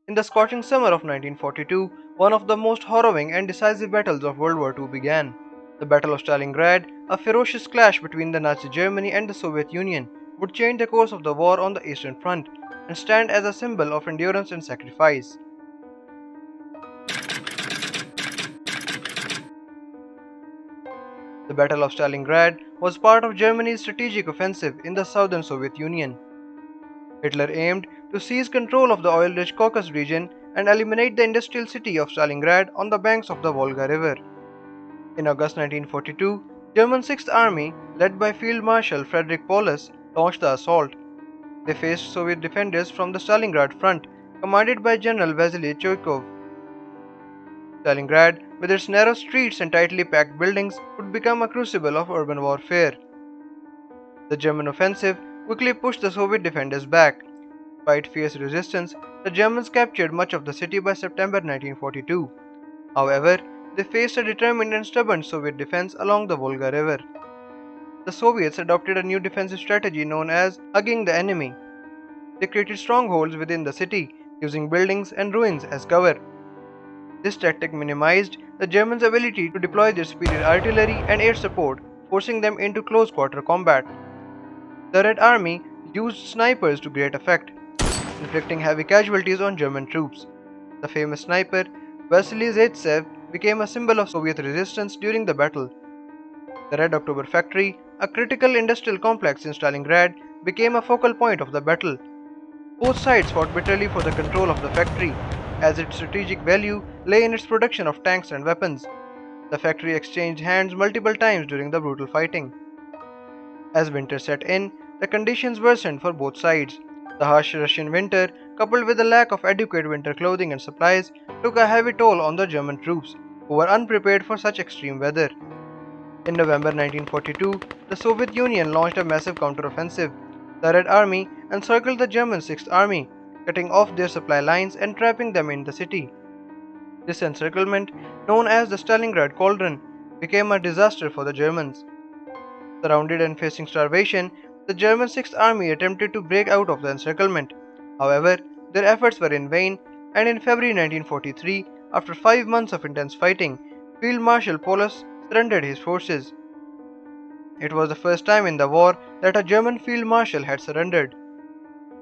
In the scorching summer of 1942, one of the most harrowing and decisive battles of World War II began. The Battle of Stalingrad, a ferocious clash between the Nazi Germany and the Soviet Union, would change the course of the war on the Eastern Front and stand as a symbol of endurance and sacrifice. The Battle of Stalingrad was part of Germany's strategic offensive in the southern Soviet Union. Hitler aimed to seize control of the oil-rich Caucasus region and eliminate the industrial city of Stalingrad on the banks of the Volga River. In August 1942, German Sixth Army, led by Field Marshal Frederick Paulus, launched the assault. They faced Soviet defenders from the Stalingrad front, commanded by General Vasily Zhukov. Stalingrad, with its narrow streets and tightly packed buildings, would become a crucible of urban warfare. The German offensive quickly pushed the Soviet defenders back. Despite fierce resistance, the Germans captured much of the city by September 1942. However, they faced a determined and stubborn Soviet defense along the Volga River. The Soviets adopted a new defensive strategy known as hugging the enemy. They created strongholds within the city, using buildings and ruins as cover. This tactic minimized the Germans' ability to deploy their superior artillery and air support, forcing them into close quarter combat. The Red Army used snipers to great effect, inflicting heavy casualties on German troops. The famous sniper Vasily became a symbol of Soviet resistance during the battle. The Red October factory, a critical industrial complex in Stalingrad, became a focal point of the battle. Both sides fought bitterly for the control of the factory, as its strategic value lay in its production of tanks and weapons. The factory exchanged hands multiple times during the brutal fighting. As winter set in, the conditions worsened for both sides. The harsh Russian winter, coupled with the lack of adequate winter clothing and supplies, took a heavy toll on the German troops, who were unprepared for such extreme weather. In November 1942, the Soviet Union launched a massive counteroffensive. The Red Army encircled the German Sixth Army, cutting off their supply lines and trapping them in the city. This encirclement, known as the Stalingrad Cauldron, became a disaster for the Germans. Surrounded and facing starvation, the German Sixth Army attempted to break out of the encirclement. However, their efforts were in vain, and in February 1943, after 5 months of intense fighting, Field Marshal Paulus surrendered his forces. It was the first time in the war that a German field marshal had surrendered.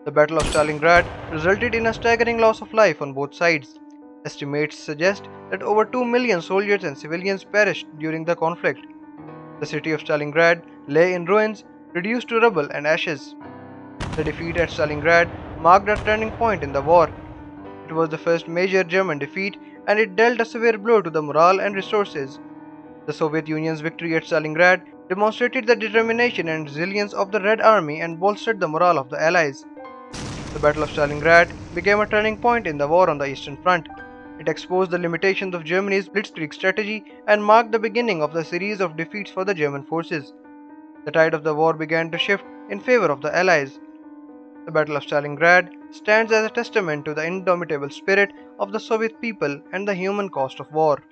The Battle of Stalingrad resulted in a staggering loss of life on both sides. Estimates suggest that over 2 million soldiers and civilians perished during the conflict. The city of Stalingrad lay in ruins, reduced to rubble and ashes. The defeat at Stalingrad marked a turning point in the war. It was the first major German defeat, and it dealt a severe blow to the morale and resources. The Soviet Union's victory at Stalingrad demonstrated the determination and resilience of the Red Army and bolstered the morale of the Allies. The Battle of Stalingrad became a turning point in the war on the Eastern Front. It exposed the limitations of Germany's blitzkrieg strategy and marked the beginning of the series of defeats for the German forces. The tide of the war began to shift in favor of the Allies. The Battle of Stalingrad stands as a testament to the indomitable spirit of the Soviet people and the human cost of war.